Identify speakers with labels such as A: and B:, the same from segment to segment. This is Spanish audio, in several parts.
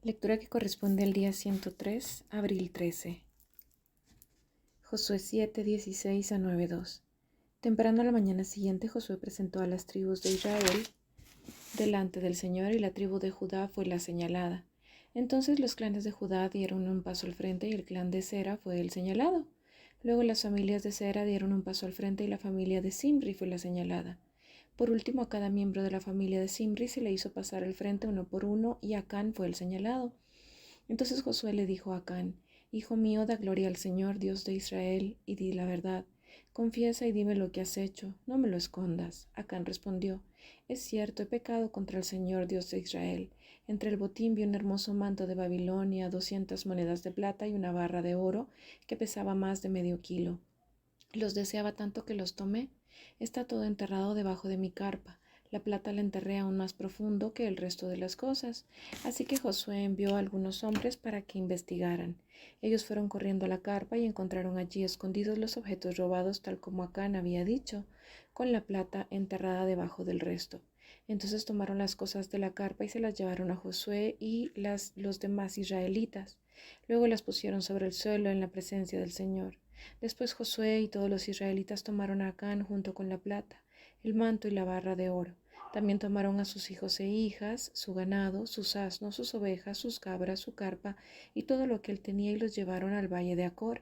A: Lectura que corresponde al día 103, abril 13. Josué 7, 16 a 9:2. Temprano a la mañana siguiente, Josué presentó a las tribus de Israel delante del Señor, y la tribu de Judá fue la señalada. Entonces los clanes de Judá dieron un paso al frente, y el clan de Sera fue el señalado. Luego las familias de Sera dieron un paso al frente, y la familia de Simri fue la señalada. Por último, a cada miembro de la familia de Simri se le hizo pasar al frente uno por uno, y Acán fue el señalado. Entonces Josué le dijo a Acán: Hijo mío, da gloria al Señor, Dios de Israel, y di la verdad. Confiesa y dime lo que has hecho, no me lo escondas. Acán respondió: Es cierto, he pecado contra el Señor, Dios de Israel. Entre el botín vi un hermoso manto de Babilonia, 200 monedas de plata y una barra de oro que pesaba más de medio kilo. Los deseaba tanto que los tomé. Está todo enterrado debajo de mi carpa. La plata la enterré aún más profundo que el resto de las cosas. Así que Josué envió a algunos hombres para que investigaran. Ellos fueron corriendo a la carpa y encontraron allí escondidos los objetos robados, tal como Acán había dicho, con la plata enterrada debajo del resto. Entonces tomaron las cosas de la carpa y se las llevaron a Josué y los demás israelitas. Luego las pusieron sobre el suelo en la presencia del Señor. Después Josué y todos los israelitas tomaron a Acán junto con la plata, el manto y la barra de oro. También tomaron a sus hijos e hijas, su ganado, sus asnos, sus ovejas, sus cabras, su carpa y todo lo que él tenía, y los llevaron al valle de Acor.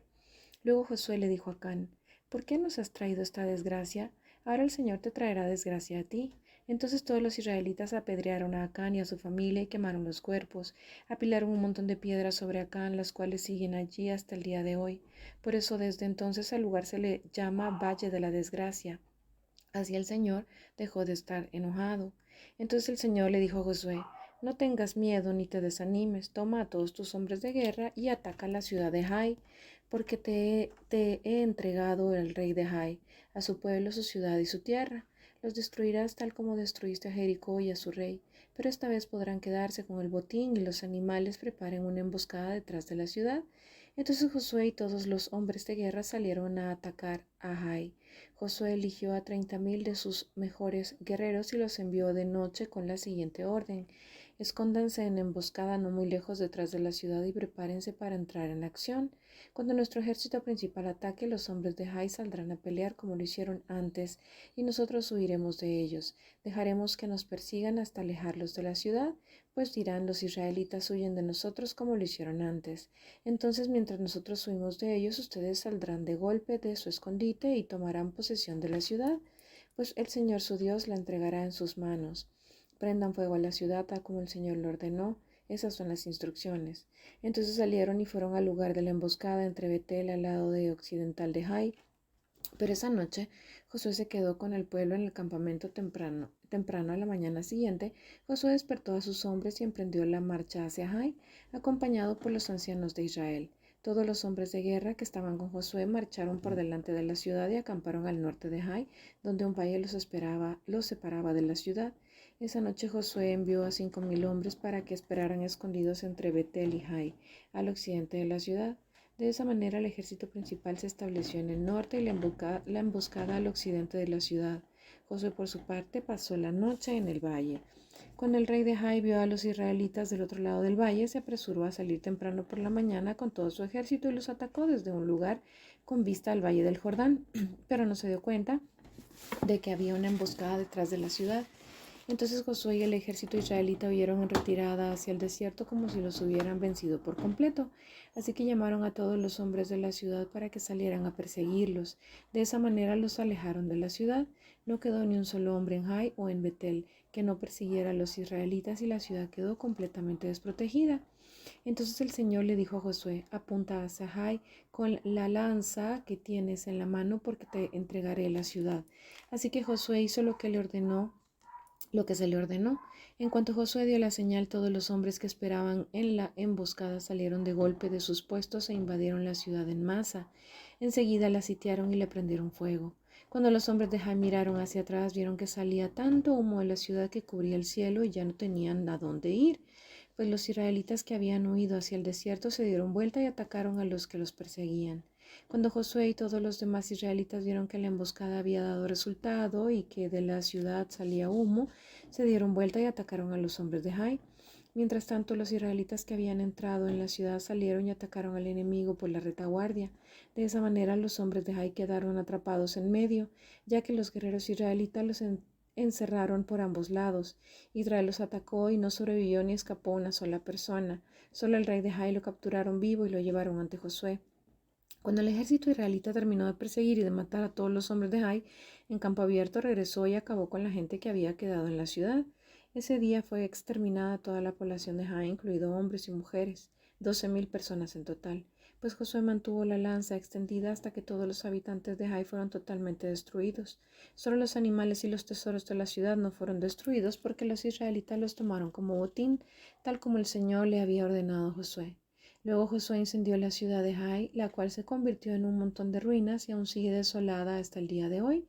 A: Luego Josué le dijo a Acán: ¿Por qué nos has traído esta desgracia? Ahora el Señor te traerá desgracia a ti. Entonces todos los israelitas apedrearon a Acán y a su familia y quemaron los cuerpos. Apilaron un montón de piedras sobre Acán, las cuales siguen allí hasta el día de hoy. Por eso desde entonces al lugar se le llama Valle de la Desgracia. Así el Señor dejó de estar enojado. Entonces el Señor le dijo a Josué: No tengas miedo ni te desanimes, toma a todos tus hombres de guerra y ataca la ciudad de Jai, porque te he entregado el rey de Jai, a su pueblo, su ciudad y su tierra. Los destruirás tal como destruiste a Jericó y a su rey, pero esta vez podrán quedarse con el botín, y los animales preparen una emboscada detrás de la ciudad. Entonces Josué y todos los hombres de guerra salieron a atacar a Jai. Josué eligió a 30,000 de sus mejores guerreros y los envió de noche con la siguiente orden: Escóndanse en emboscada no muy lejos detrás de la ciudad y prepárense para entrar en acción. Cuando nuestro ejército principal ataque, los hombres de Jai saldrán a pelear como lo hicieron antes, y nosotros huiremos de ellos. Dejaremos que nos persigan hasta alejarlos de la ciudad, pues dirán: los israelitas huyen de nosotros como lo hicieron antes. Entonces, mientras nosotros huimos de ellos, ustedes saldrán de golpe de su escondite y tomarán posesión de la ciudad, pues el Señor su Dios la entregará en sus manos. Prendan fuego a la ciudad tal como el Señor lo ordenó. Esas son las instrucciones. Entonces salieron y fueron al lugar de la emboscada entre Betel, al lado de occidental de Jai. Pero esa noche Josué se quedó con el pueblo en el campamento temprano. Temprano a la mañana siguiente, Josué despertó a sus hombres y emprendió la marcha hacia Jai, acompañado por los ancianos de Israel. Todos los hombres de guerra que estaban con Josué marcharon por delante de la ciudad y acamparon al norte de Jai, donde un valle los separaba de la ciudad. Esa noche Josué envió a 5,000 hombres para que esperaran escondidos entre Betel y Jai, al occidente de la ciudad. De esa manera el ejército principal se estableció en el norte y la emboscada al occidente de la ciudad. Josué por su parte pasó la noche en el valle. Cuando el rey de Jai vio a los israelitas del otro lado del valle, se apresuró a salir temprano por la mañana con todo su ejército y los atacó desde un lugar con vista al valle del Jordán, pero no se dio cuenta de que había una emboscada detrás de la ciudad. Entonces Josué y el ejército israelita huyeron en retirada hacia el desierto como si los hubieran vencido por completo. Así que llamaron a todos los hombres de la ciudad para que salieran a perseguirlos. De esa manera los alejaron de la ciudad. No quedó ni un solo hombre en Jai o en Betel que no persiguiera a los israelitas, y la ciudad quedó completamente desprotegida. Entonces el Señor le dijo a Josué: Apunta hacia Jai con la lanza que tienes en la mano, porque te entregaré la ciudad. Así que Josué hizo lo que se le ordenó. En cuanto Josué dio la señal, todos los hombres que esperaban en la emboscada salieron de golpe de sus puestos e invadieron la ciudad en masa. Enseguida la sitiaron y le prendieron fuego. Cuando los hombres de Jai miraron hacia atrás, vieron que salía tanto humo de la ciudad que cubría el cielo, y ya no tenían a dónde ir, pues los israelitas que habían huido hacia el desierto se dieron vuelta y atacaron a los que los perseguían. Cuando Josué y todos los demás israelitas vieron que la emboscada había dado resultado y que de la ciudad salía humo, se dieron vuelta y atacaron a los hombres de Jai. Mientras tanto, los israelitas que habían entrado en la ciudad salieron y atacaron al enemigo por la retaguardia. De esa manera, los hombres de Jai quedaron atrapados en medio, ya que los guerreros israelitas los encerraron por ambos lados. Israel los atacó y no sobrevivió ni escapó una sola persona. Solo el rey de Jai lo capturaron vivo y lo llevaron ante Josué. Cuando el ejército israelita terminó de perseguir y de matar a todos los hombres de Jai, en campo abierto regresó y acabó con la gente que había quedado en la ciudad. Ese día fue exterminada toda la población de Jai, incluidos hombres y mujeres, 12,000 personas en total, pues Josué mantuvo la lanza extendida hasta que todos los habitantes de Jai fueron totalmente destruidos. Solo los animales y los tesoros de la ciudad no fueron destruidos porque los israelitas los tomaron como botín, tal como el Señor le había ordenado a Josué. Luego Josué incendió la ciudad de Jai, la cual se convirtió en un montón de ruinas y aún sigue desolada hasta el día de hoy.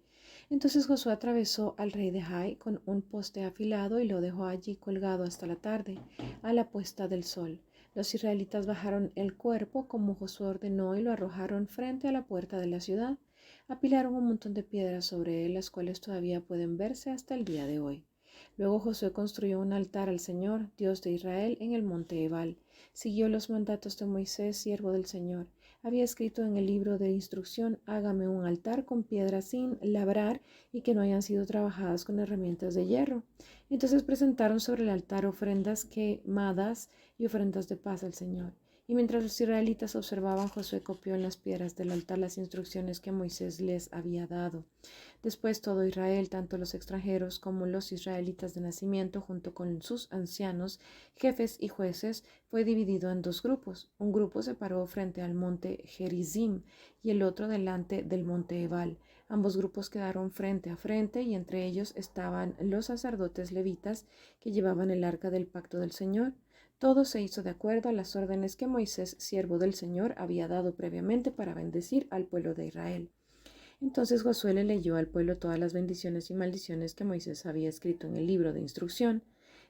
A: Entonces Josué atravesó al rey de Jai con un poste afilado y lo dejó allí colgado hasta la tarde, a la puesta del sol. Los israelitas bajaron el cuerpo como Josué ordenó y lo arrojaron frente a la puerta de la ciudad. Apilaron un montón de piedras sobre él, las cuales todavía pueden verse hasta el día de hoy. Luego Josué construyó un altar al Señor, Dios de Israel, en el monte Ebal. Siguió los mandatos de Moisés, siervo del Señor. Había escrito en el libro de instrucción: hágame un altar con piedras sin labrar y que no hayan sido trabajadas con herramientas de hierro. Entonces presentaron sobre el altar ofrendas quemadas y ofrendas de paz al Señor. Y mientras los israelitas observaban, Josué copió en las piedras del altar las instrucciones que Moisés les había dado. Después todo Israel, tanto los extranjeros como los israelitas de nacimiento, junto con sus ancianos, jefes y jueces, fue dividido en dos grupos. Un grupo se paró frente al monte Gerizim y el otro delante del monte Ebal. Ambos grupos quedaron frente a frente y entre ellos estaban los sacerdotes levitas que llevaban el arca del pacto del Señor. Todo se hizo de acuerdo a las órdenes que Moisés, siervo del Señor, había dado previamente para bendecir al pueblo de Israel. Entonces Josué le leyó al pueblo todas las bendiciones y maldiciones que Moisés había escrito en el libro de instrucción.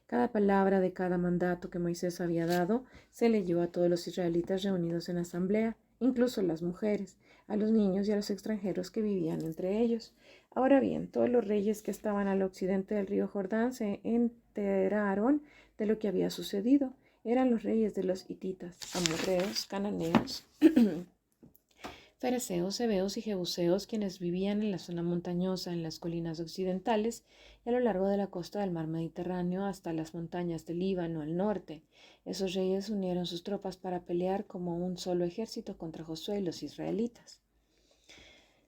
A: Cada palabra de cada mandato que Moisés había dado se leyó a todos los israelitas reunidos en asamblea, incluso las mujeres, a los niños y a los extranjeros que vivían entre ellos. Ahora bien, todos los reyes que estaban al occidente del río Jordán se enteraron de lo que había sucedido. Eran los reyes de los hititas, amorreos, cananeos, fereceos, heveos y jebuseos, quienes vivían en la zona montañosa, en las colinas occidentales y a lo largo de la costa del mar Mediterráneo hasta las montañas del Líbano al norte. Esos reyes unieron sus tropas para pelear como un solo ejército contra Josué y los israelitas.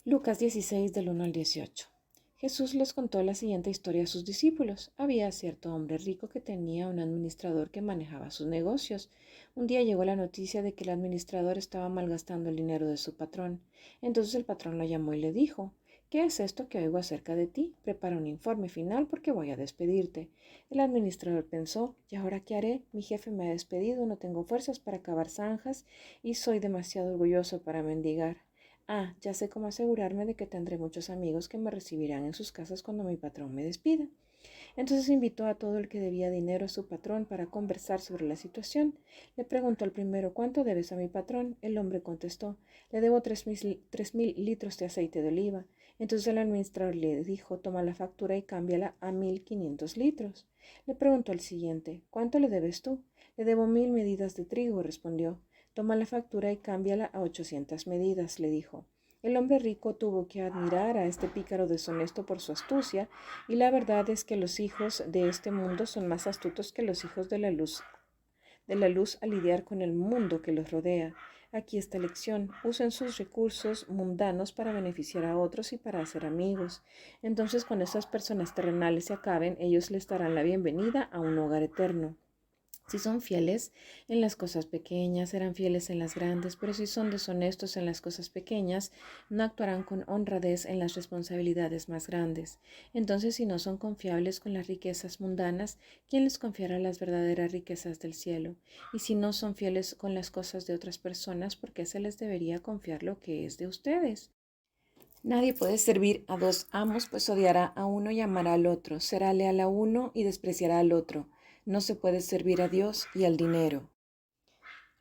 A: Lucas 16 del 1 al 18. Jesús les contó la siguiente historia a sus discípulos. Había cierto hombre rico que tenía un administrador que manejaba sus negocios. Un día llegó la noticia de que el administrador estaba malgastando el dinero de su patrón. Entonces el patrón lo llamó y le dijo: ¿qué es esto que oigo acerca de ti? Prepara un informe final porque voy a despedirte. El administrador pensó: ¿y ahora qué haré? Mi jefe me ha despedido, no tengo fuerzas para cavar zanjas y soy demasiado orgulloso para mendigar. Ya sé cómo asegurarme de que tendré muchos amigos que me recibirán en sus casas cuando mi patrón me despida. Entonces invitó a todo el que debía dinero a su patrón para conversar sobre la situación. Le preguntó al primero: ¿cuánto debes a mi patrón? El hombre contestó: le debo 3,000 litros de aceite de oliva. Entonces el administrador le dijo: toma la factura y cámbiala a 1,500 litros. Le preguntó al siguiente: ¿cuánto le debes tú? Le debo 1,000 medidas de trigo, respondió. Toma la factura y cámbiala a 800 medidas, le dijo. El hombre rico tuvo que admirar a este pícaro deshonesto por su astucia, y la verdad es que los hijos de este mundo son más astutos que los hijos de la luz al lidiar con el mundo que los rodea. Aquí está la lección: usen sus recursos mundanos para beneficiar a otros y para hacer amigos. Entonces, cuando esas personas terrenales se acaben, ellos les darán la bienvenida a un hogar eterno. Si son fieles en las cosas pequeñas, serán fieles en las grandes, pero si son deshonestos en las cosas pequeñas, no actuarán con honradez en las responsabilidades más grandes. Entonces, si no son confiables con las riquezas mundanas, ¿quién les confiará las verdaderas riquezas del cielo? Y si no son fieles con las cosas de otras personas, ¿por qué se les debería confiar lo que es de ustedes? Nadie puede servir a dos amos, pues odiará a uno y amará al otro, será leal a uno y despreciará al otro. No se puede servir a Dios y al dinero.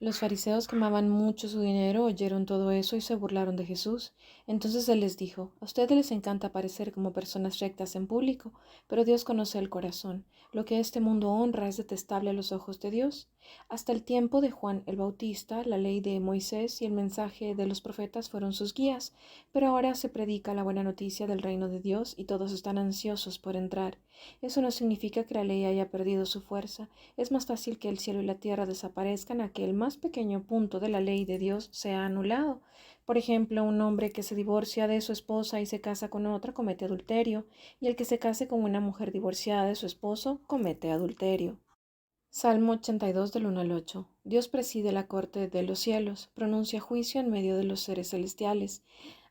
A: Los fariseos que amaban mucho su dinero oyeron todo eso y se burlaron de Jesús. Entonces él les dijo: A ustedes les encanta parecer como personas rectas en público, pero Dios conoce el corazón. Lo que este mundo honra es detestable a los ojos de Dios. Hasta el tiempo de Juan el Bautista, la ley de Moisés y el mensaje de los profetas fueron sus guías, pero ahora se predica la buena noticia del reino de Dios y todos están ansiosos por entrar. Eso no significa que la ley haya perdido su fuerza. Es más fácil que el cielo y la tierra desaparezcan a que el más pequeño punto de la ley de Dios sea anulado. Por ejemplo, un hombre que se divorcia de su esposa y se casa con otra comete adulterio, y el que se case con una mujer divorciada de su esposo comete adulterio. Salmo 82 del 1 al 8. Dios preside la corte de los cielos, pronuncia juicio en medio de los seres celestiales.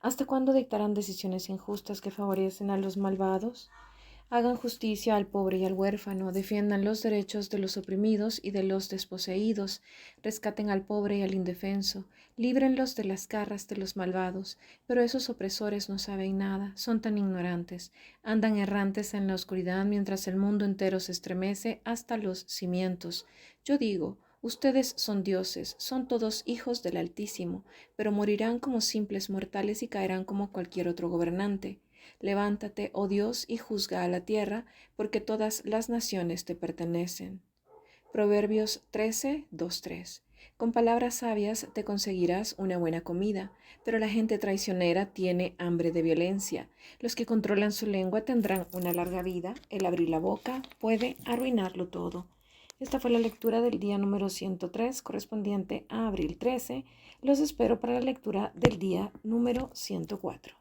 A: ¿Hasta cuándo dictarán decisiones injustas que favorecen a los malvados? Hagan justicia al pobre y al huérfano, defiendan los derechos de los oprimidos y de los desposeídos, rescaten al pobre y al indefenso, líbrenlos de las garras de los malvados. Pero esos opresores no saben nada, son tan ignorantes, andan errantes en la oscuridad mientras el mundo entero se estremece hasta los cimientos. Yo digo: ustedes son dioses, son todos hijos del Altísimo, pero morirán como simples mortales y caerán como cualquier otro gobernante. Levántate, oh Dios, y juzga a la tierra, porque todas las naciones te pertenecen. Proverbios 13:2-3. Con palabras sabias te conseguirás una buena comida, pero la gente traicionera tiene hambre de violencia. Los que controlan su lengua tendrán una larga vida, el abrir la boca puede arruinarlo todo. Esta fue la lectura del día número 103, correspondiente a abril 13. Los espero para la lectura del día número 104.